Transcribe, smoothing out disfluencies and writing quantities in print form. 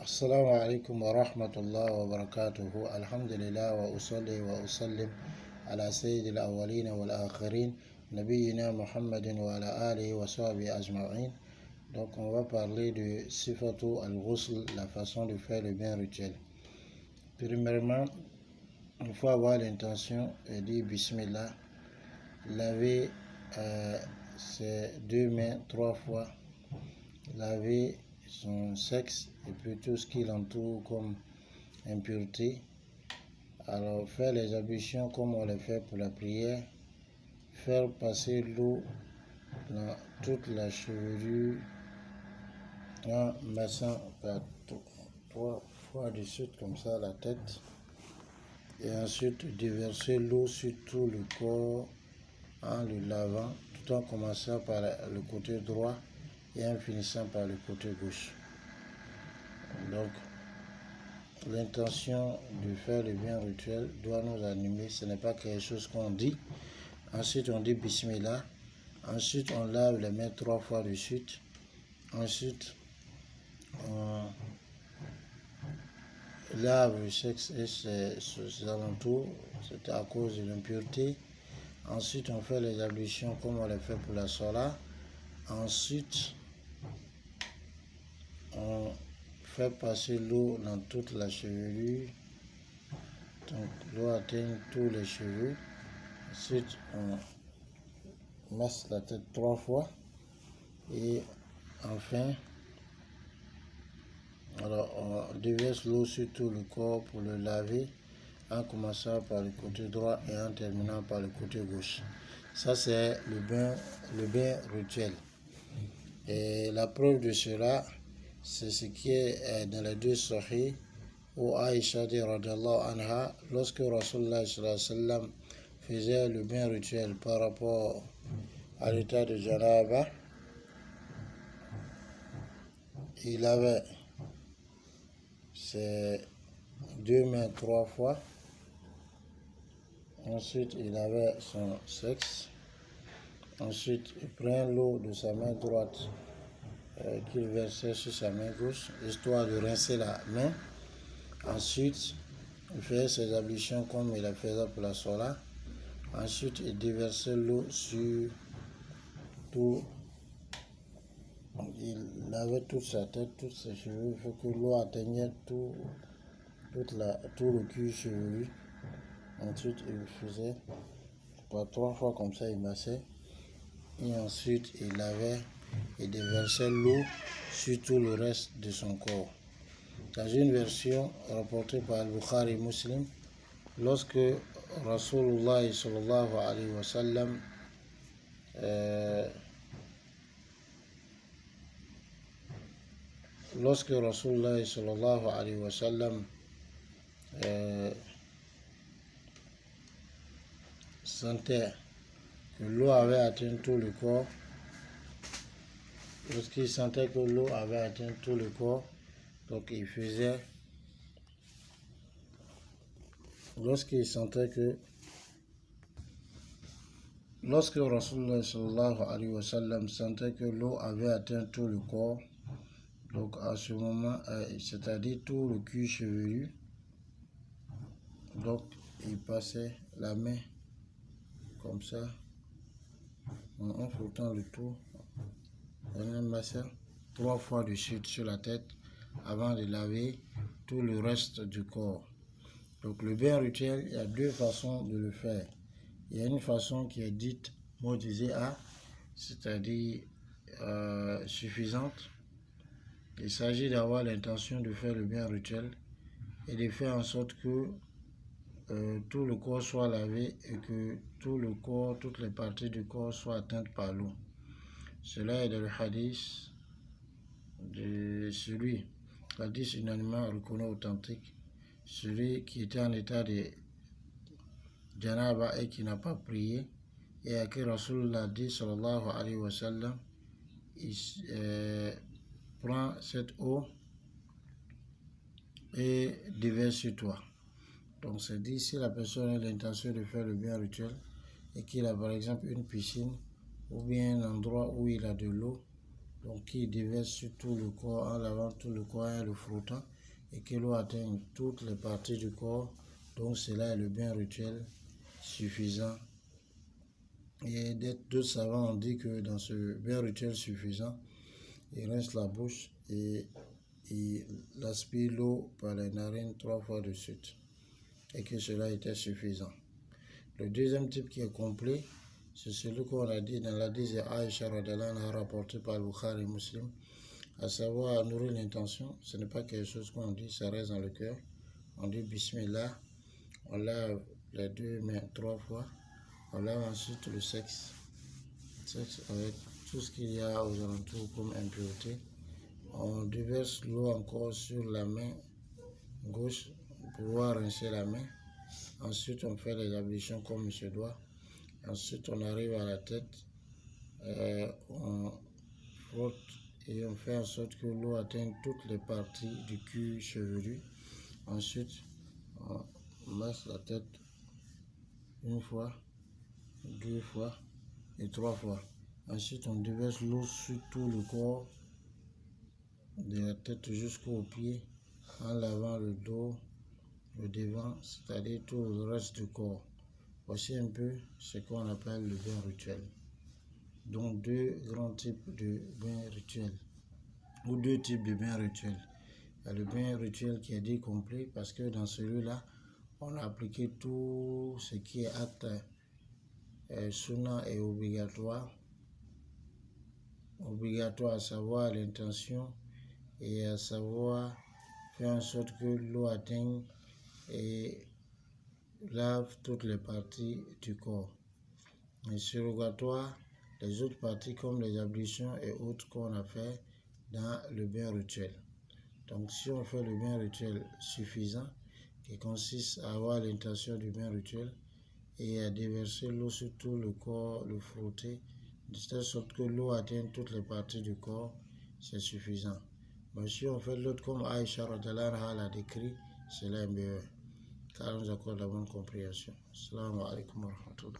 السلام عليكم ورحمة الله وبركاته. الحمد لله وأصلي وأسلم على سيد الأولين والآخرين نبينا محمد وعلى آله وصحبه أجمعين. Donc on va parler de Sifatu al-Ghusl, la façon de faire le bain rituel. Premièrement, il faut avoir l'intention de dire Bismillah, laver ses deux mains 3 fois, laver son sexe et puis tout ce qui l'entoure comme impureté. Alors faire les ablutions comme on les fait pour la prière, faire passer l'eau dans toute la chevelure en massant par 3 fois de suite comme ça la tête, et ensuite déverser l'eau sur tout le corps en le lavant, tout en commençant par le côté droit et en finissant par le côté gauche. Donc l'intention de faire le bain rituel doit nous animer, ce n'est pas quelque chose qu'on dit. Ensuite on dit Bismillah, ensuite on lave les mains 3 fois de suite, ensuite on lave le sexe et ses alentours, c'est à cause de l'impureté. Ensuite on fait les ablutions comme on les fait pour la sola. Ensuite on fait passer l'eau dans toute la chevelure, donc l'eau atteint tous les cheveux. Ensuite on masse la tête 3 fois et enfin on déverse l'eau sur tout le corps pour le laver, en commençant par le côté droit et en terminant par le côté gauche. Ça c'est le bain rituel. Et la preuve de cela, c'est ce qui est dans les 2 sahih, où Aïcha dit radiyallahu anha, lorsque Rasulullah sallallahu alayhi wa sallam faisait le bain rituel par rapport à l'état de Janaba, il avait ses 2 mains 3 fois, ensuite il avait son sexe, ensuite il prend l'eau de sa main droite qu'il versait sur sa main gauche, histoire de rincer la main. Ensuite il faisait ses ablutions comme il la faisait pour la sola. Ensuite il déversait l'eau sur tout, il lavait toute sa tête, tous ses cheveux, il faut que l'eau atteignait tout le cuir chevelu. Ensuite il faisait par 3 fois comme ça, il massait, et ensuite il lavait et déversait l'eau sur tout le reste de son corps. Dans une version rapportée par Al-Bukhari et Muslim, lorsque Rasulullah sallallahu alayhi wa sallam sentait que l'eau avait atteint tout le corps, lorsqu'il sentait que l'eau avait atteint tout le corps, donc il faisait, lorsque Rasulullah sallallahu alayhi wa sallam sentait que l'eau avait atteint tout le corps, donc à ce moment, c'est-à-dire tout le cuir chevelu, donc il passait la main comme ça, en frottant le tout, en massant 3 fois de suite sur la tête avant de laver tout le reste du corps. Donc le bain rituel, il y a 2 façons de le faire. Il y a une façon qui est dite mujzi'a, c'est-à-dire suffisante. Il s'agit d'avoir l'intention de faire le bain rituel et de faire en sorte que tout le corps soit lavé et que tout le corps, toutes les parties du corps soient atteintes par l'eau. Cela est dans le hadith de celui, hadith unanimement reconnu authentique, celui qui était en état de Janaba et qui n'a pas prié, et à qui Rasulullah dit sallallahu alayhi wa sallam, il prend cette eau et déverse sur toi. Donc c'est dit, si la personne a l'intention de faire le bain rituel et qu'il a par exemple une piscine ou bien un endroit où il a de l'eau, donc qui déverse sur tout le corps en lavant tout le corps et le frottant, et que l'eau atteigne toutes les parties du corps. Donc cela est le bain rituel suffisant. Et d'autres savants ont dit que dans ce bain rituel suffisant, il rince la bouche et il aspire l'eau par les narines 3 fois de suite, et que cela était suffisant. Le deuxième type qui est complet, c'est celui qu'on a dit dans l'hadith Aïcha radhiyallahu anha rapporté par Bukhari et Muslim, à savoir nourrir l'intention. Ce n'est pas quelque chose qu'on dit, ça reste dans le cœur. On dit Bismillah, on lave les 2 mains 3 fois, on lave ensuite le sexe avec tout ce qu'il y a aux alentours comme impureté. On déverse l'eau encore sur la main gauche pour pouvoir rincer la main. Ensuite, on fait les ablutions comme il se doit. Ensuite, on arrive à la tête, on frotte et on fait en sorte que l'eau atteigne toutes les parties du cuir chevelu. Ensuite, on masse la tête 1 fois, 2 fois et 3 fois. Ensuite, on déverse l'eau sur tout le corps, de la tête jusqu'aux pieds, en lavant le dos, le devant, c'est-à-dire tout le reste du corps. Voici un peu ce qu'on appelle le bain rituel. Donc 2 grands types de bains rituels, ou 2 types de bains rituels. Il y a le bain rituel qui est dit complet parce que dans celui-là, on a appliqué tout ce qui est acte sunnah et obligatoire, à savoir l'intention et à savoir faire en sorte que l'eau atteigne et lave toutes les parties du corps. Et surrogatoire, les autres parties comme les ablutions et autres qu'on a fait dans le bain rituel. Donc si on fait le bain rituel suffisant, qui consiste à avoir l'intention du bain rituel et à déverser l'eau sur tout le corps, le frotter, de telle sorte que l'eau atteigne toutes les parties du corps, c'est suffisant. Mais si on fait l'autre comme Aïcha radhiyallahu anha l'a décrit, cela est meilleur, car on nous accorde la bonne compréhension. Assalamu alaikum wa rahmatullah.